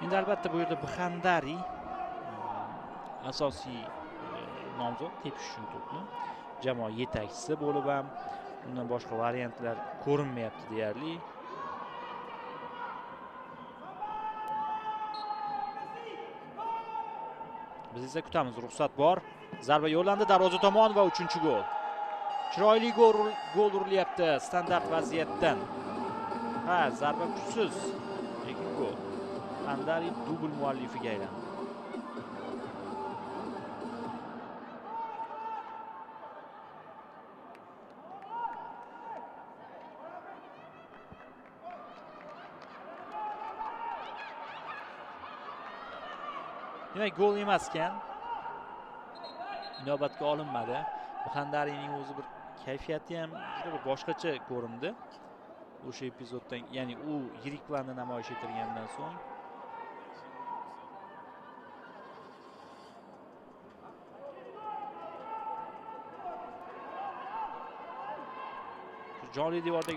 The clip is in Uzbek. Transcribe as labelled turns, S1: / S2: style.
S1: Endi albatta bu yerda Bxandari asosiy nomzod tepish uchun to'pni. Jamoa yetakchisi bo'lib ham undan boshqa variantlar ko'rinmayapti deyarli. Biz esa kutamiz, ruxsat bor. Zarba yo'llandi darvoza tomon va 3-gol. Chiroyli gol urilyapti standart vaziyatdan. Ha, zarba kuchsiz, lekin gol. Bxandari dubl muallifiga aylandi. Demak, gol emas ekan. Inobatga olinmadi. Bxandarining o'zi bir kayfiyati ham juda boshqacha ko'rindi. O'sha epizoddan, ya'ni u yirik planda namoyish etilgandan so'ng jonli devordagi